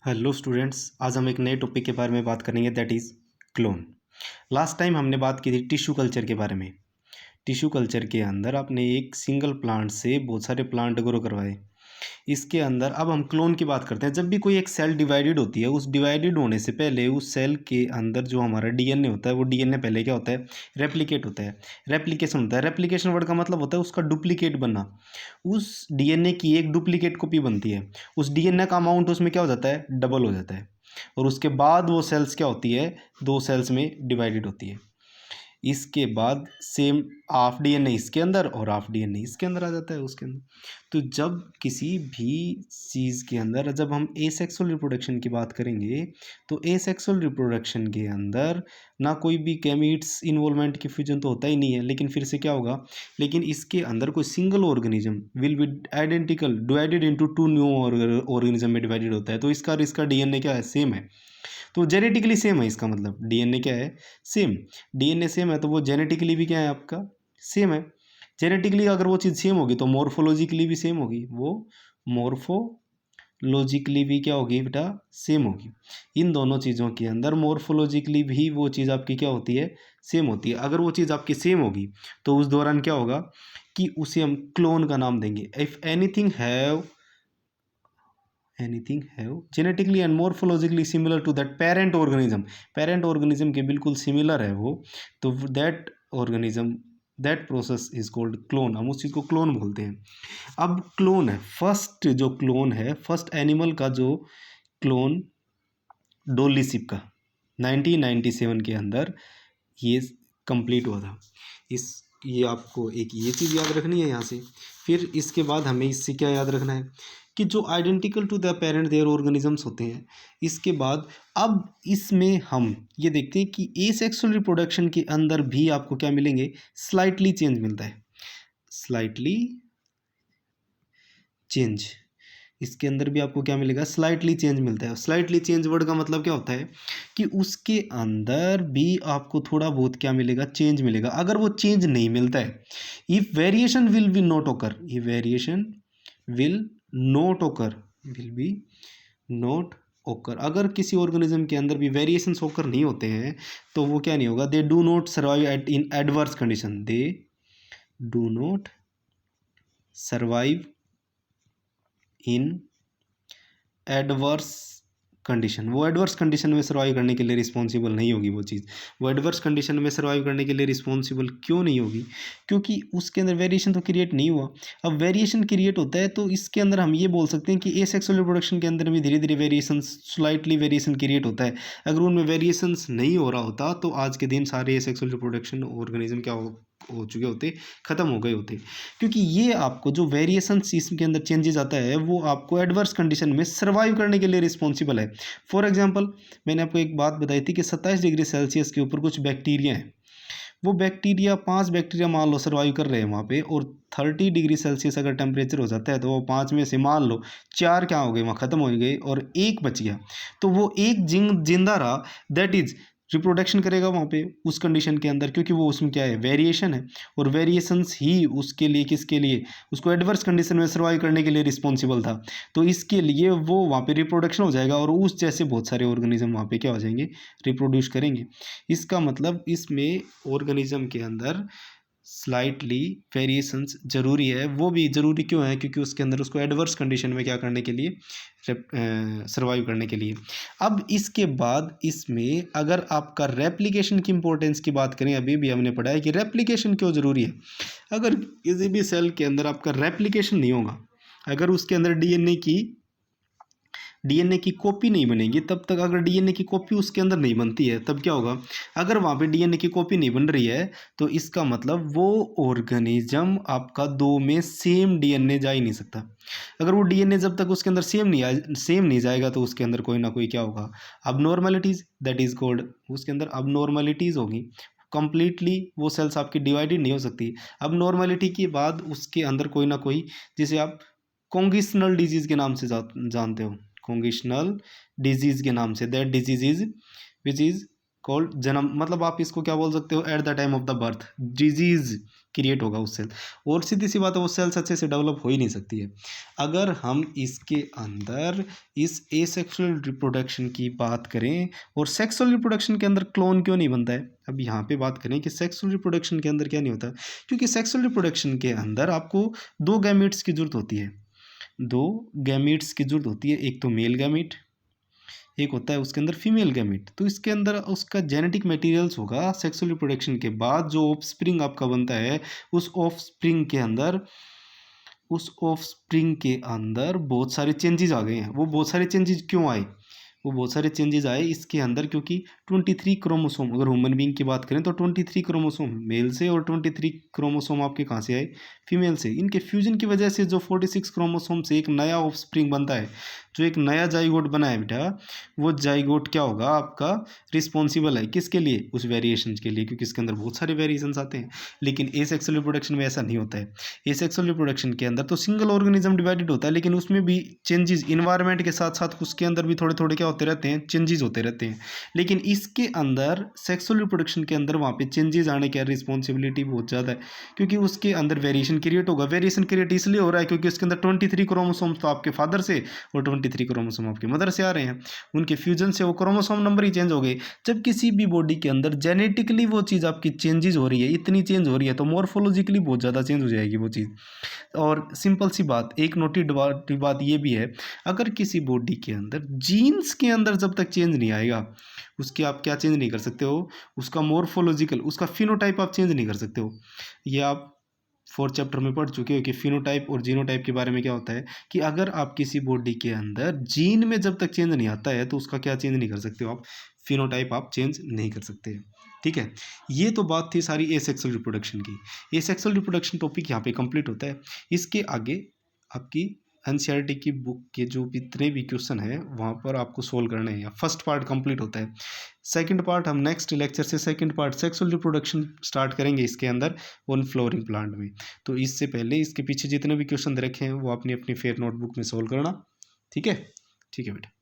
Hello students, आज हम एक नए टॉपिक के बारे में बात करेंगे, that is clone. Last time हमने बात की थी टिश्यू कल्चर के बारे में। टिश्यू कल्चर के अंदर आपने एक सिंगल प्लांट से बहुत सारे प्लांट ग्रो करवाए। इसके अंदर अब हम क्लोन की बात करते हैं। जब भी कोई एक सेल डिवाइडेड होती है, उस डिवाइडेड होने से पहले उस सेल के अंदर जो हमारा डीएनए होता है, वो डीएनए पहले क्या होता है, रेप्लिकेट होता है, रेप्लिकेशन होता है। रेप्लिकेशन वर्ड का मतलब होता है उसका डुप्लीकेट बनना। उस डीएनए की एक डुप्लीकेट कॉपी बनती है, उस डीएनए का अमाउंट उसमें क्या हो जाता है, डबल हो जाता है। और उसके बाद वो सेल्स क्या होती है, दो सेल्स में डिवाइडेड होती है। इसके बाद सेम हाफ डीएनए इसके अंदर और हाफ डीएनए इसके अंदर आ जाता है उसके अंदर। तो जब किसी भी चीज़ के अंदर जब हम एसेक्सुअल रिप्रोडक्शन की बात करेंगे, तो एसेक्सुअल रिप्रोडक्शन के अंदर ना कोई भी गैमीट्स इन्वॉल्वमेंट की फ्यूजन तो होता ही नहीं है, लेकिन फिर से क्या होगा, लेकिन इसके अंदर कोई single organism will be identical divided into two new organism में डिवाइडेड होता है। तो इसका और इसका डीएनए क्या है, सेम है। तो जेनेटिकली सेम है, इसका मतलब डीएनए क्या है, सेम। डीएनए सेम है तो वो जेनेटिकली भी क्या है, आपका सेम है। जेनेटिकली अगर वो चीज़ सेम होगी तो मॉर्फोलॉजिकली भी सेम होगी, वो मॉर्फोलॉजिकली भी क्या होगी बेटा, सेम होगी। इन दोनों चीज़ों के अंदर मॉर्फोलॉजिकली भी वो चीज़ आपकी क्या होती है, सेम होती है। अगर वो चीज़ आपकी सेम होगी तो उस दौरान क्या होगा कि उसे हम क्लोन का नाम देंगे। If anything have genetically and morphologically similar to that parent organism के बिल्कुल सिमिलर है वो, तो that organism, that process is called clone. हम उस चीज़ को क्लोन बोलते हैं। अब क्लोन है, फर्स्ट जो क्लोन है, फर्स्ट एनिमल का जो क्लोन डोली शिप का 1997 के अंदर ये कंप्लीट हुआ था। ये आपको एक ये चीज़ याद रखनी है यहाँ से। फिर इसके बाद हमें इससे क्या याद रखना है कि जो आइडेंटिकल टू द पेरेंट देयर ऑर्गेनिजम्स होते हैं। इसके बाद अब इसमें हम ये देखते हैं कि एसेक्सुअल रिप्रोडक्शन के अंदर भी आपको क्या मिलेंगे, स्लाइटली चेंज मिलता है, स्लाइटली चेंज। इसके अंदर भी आपको क्या मिलेगा, स्लाइटली चेंज मिलता है। स्लाइटली चेंज वर्ड का मतलब क्या होता है कि उसके अंदर भी आपको थोड़ा बहुत क्या मिलेगा, चेंज मिलेगा। अगर वो चेंज नहीं मिलता है, if variation will be not ओकर, इफ वेरिएशन विल नॉट ओकर, विल बी नॉट ओकर, अगर किसी ऑर्गेनिज्म के अंदर भी वेरिएशंस ओकर नहीं होते हैं तो वो क्या नहीं होगा, they do not survive eight in adverse condition, they do not survive in adverse condition. वो एडवर्स कंडीशन में सर्वाइव करने के लिए रिस्पॉन्सिबल नहीं होगी वो चीज़। वो एडवर्स कंडीशन में सर्वाइव करने के लिए रिस्पॉन्सिबल क्यों नहीं होगी, क्योंकि उसके अंदर वेरिएशन तो क्रिएट नहीं हुआ। अब वेरिएशन क्रिएट होता है तो इसके अंदर हम ये बोल सकते हैं कि एसेक्सुअल रिप्रोडक्शन के अंदर भी धीरे धीरे वेरिएशन, स्लाइटली वेरिएशन क्रिएट होता है। अगर उनमें वेरिएशंस नहीं हो रहा होता तो आज के दिन सारे एसेक्सुअल रिप्रोडक्शन ऑर्गेनिज्म क्या हो चुके होते, ख़त्म हो गए होते। क्योंकि ये आपको जो वेरिएशंस इसके अंदर चेंजेस आता है वो आपको एडवर्स कंडीशन में सर्वाइव करने के लिए रिस्पॉन्सिबल है। फॉर एग्जांपल, मैंने आपको एक बात बताई थी कि 27 डिग्री सेल्सियस के ऊपर कुछ बैक्टीरिया हैं। वो बैक्टीरिया, 5 बैक्टीरिया मान लो सर्वाइव कर रहे हैं वहाँ पे, और 30 डिग्री सेल्सियस अगर टेम्परेचर हो जाता है तो वो 5 में से मान लो 4 क्या हो गए, वहाँ ख़त्म हो गए और एक बच गया। तो वो एक जिंदा रहा, दैट इज रिप्रोडक्शन करेगा वहाँ पे उस कंडीशन के अंदर, क्योंकि वो उसमें क्या है, वेरिएशन है। और वेरिएशंस ही उसके लिए, किसके लिए, उसको एडवर्स कंडीशन में सर्वाइव करने के लिए रिस्पॉन्सिबल था। तो इसके लिए वो वहाँ पे रिप्रोडक्शन हो जाएगा और उस जैसे बहुत सारे ऑर्गेनिज्म वहाँ पे क्या हो जाएंगे, रिप्रोड्यूस करेंगे। इसका मतलब इसमें ऑर्गेनिज्म के अंदर स्लाइटली वेरिएशंस जरूरी है। वो भी ज़रूरी क्यों है, क्योंकि उसके अंदर उसको एडवर्स कंडीशन में क्या करने के लिए, सर्वाइव करने के लिए। अब इसके बाद इसमें अगर आपका रेप्लिकेशन की इंपॉर्टेंस की बात करें, अभी भी हमने पढ़ा है कि रेप्लिकेशन क्यों ज़रूरी है। अगर किसी भी सेल के अंदर आपका रेप्लिकेशन नहीं होगा, अगर उसके अंदर डीएनए की कॉपी नहीं बनेगी, तब तक अगर डीएनए की कॉपी उसके अंदर नहीं बनती है तब क्या होगा, अगर वहाँ पे डीएनए की कॉपी नहीं बन रही है तो इसका मतलब वो ऑर्गेनिज्म आपका दो में सेम डीएनए जा ही नहीं सकता। अगर वो डीएनए जब तक उसके अंदर सेम नहीं जाएगा तो उसके अंदर कोई ना कोई क्या होगा, अबनॉर्मलिटीज़, दैट इज़ कॉल्ड, उसके अंदर अबनॉर्मलिटीज़ होगी। कंप्लीटली वो सेल्स आपकी डिवाइडेड नहीं हो सकती। अब नॉर्मलिटी के बाद उसके अंदर कोई ना कोई, जिसे आप कॉन्गिशनल डिजीज़ के नाम से जानते हो, कॉन्गिशनल डिजीज़ के नाम से, that disease is which is called जन्म, मतलब आप इसको क्या बोल सकते हो, at the time of the birth disease create होगा उस सेल। और सीधी सी बात है वो सेल्स अच्छे से डेवलप हो ही नहीं सकती है। अगर हम इसके अंदर इस एसेक्सुअल रिप्रोडक्शन की बात करें, और सेक्सुअल रिप्रोडक्शन के अंदर क्लोन क्यों नहीं बनता है, अब यहाँ पे बात करें कि सेक्सुअल रिप्रोडक्शन के अंदर क्या नहीं होता, क्योंकि सेक्सुअल रिप्रोडक्शन के अंदर आपको दो गैमीट्स की जरूरत होती है, दो गैमीट्स की जरूरत होती है, एक तो मेल गैमीट, एक होता है उसके अंदर फीमेल गैमीट। तो इसके अंदर उसका जेनेटिक मटेरियल्स होगा सेक्सुअल रिप्रोडक्शन के बाद, जो ऑफस्प्रिंग आपका बनता है, उस ऑफस्प्रिंग के अंदर बहुत सारे चेंजेस आ गए हैं। वो बहुत सारे चेंजेस क्यों आए, वो बहुत सारे चेंजेस आए इसके अंदर क्योंकि 23 क्रोमोसोम, अगर ह्यूमन बीइंग की बात करें तो 23 क्रोमोसोम मेल से और 23 क्रोमोसोम आपके कहाँ से आए, फीमेल से। इनके फ्यूजन की वजह से जो 46 क्रोमोसोम से एक नया ऑफस्प्रिंग बनता है, जो एक नया जाइगोट बना है बेटा, वो जाइगोट क्या होगा आपका, रिस्पॉन्सिबल है किसके लिए, उस वेरिएशन के लिए, क्योंकि इसके अंदर बहुत सारे वेरिएशंस आते हैं। लेकिन एसेक्सुअल रिप्रोडक्शन में ऐसा नहीं होता है। एसेक्सुअल रिप्रोडक्शन के अंदर तो सिंगल ऑर्गेनिज्म डिवाइडेड होता है, लेकिन उसमें भी चेंजेस इन्वायरमेंट के साथ साथ उसके अंदर भी थोड़े थोड़े क्या होते रहते हैं, चेंजेस होते रहते हैं। लेकिन इसके अंदर सेक्सुअल रिप्रोडक्शन के अंदर वहाँ पे चेंजेस आने की रिस्पॉन्सिबिलिटी बहुत ज़्यादा है, क्योंकि उसके अंदर वेरिएशन क्रिएट होगा। वेरिएशन क्रिएट इसलिए हो रहा है क्योंकि उसके अंदर 23 क्रोमोसोम तो आपके फादर से और 23 क्रोमोसोम आपकी मदर से आ रहे हैं, उनके फ्यूजन से वो क्रोमोसोम नंबर ही चेंज हो गए। जब किसी भी बॉडी के अंदर जेनेटिकली वो चीज़ आपकी चेंजेस हो रही है, इतनी चेंज हो रही है, तो मॉर्फोलॉजिकली बहुत ज़्यादा चेंज हो जाएगी वो चीज़। और सिंपल सी बात, एक नोटेड बात ये भी है, अगर किसी बॉडी के अंदर जीन्स के अंदर जब तक चेंज नहीं आएगा, उसके आप क्या चेंज नहीं कर सकते हो, उसका मॉर्फोलॉजिकल, उसका फिनोटाइप आप चेंज नहीं कर सकते हो। ये आप 4th चैप्टर में पढ़ चुके हो कि फिनोटाइप और जीनोटाइप के बारे में क्या होता है, कि अगर आप किसी बॉडी के अंदर जीन में जब तक चेंज नहीं आता है तो उसका क्या चेंज नहीं कर सकते हो आप, फिनोटाइप आप चेंज नहीं कर सकते। ठीक है, ये तो बात थी सारी एसेक्सुअल रिप्रोडक्शन की। एसेक्सुअल रिप्रोडक्शन टॉपिक यहाँ पे कंप्लीट होता है। इसके आगे आपकी एनसीईआरटी की बुक के जो जितने भी क्वेश्चन है वहाँ पर आपको सोल्व करने हैं। फर्स्ट पार्ट कंप्लीट होता है। सेकंड पार्ट हम नेक्स्ट लेक्चर से second part sexual reproduction start करेंगे इसके अंदर ऑन फ्लोरिंग प्लांट में। तो इससे पहले इसके पीछे जितने भी क्वेश्चन रखे हैं वो अपनी अपनी फेयर नोटबुक में सोल्व करना। ठीक है, ठीक है बेटा।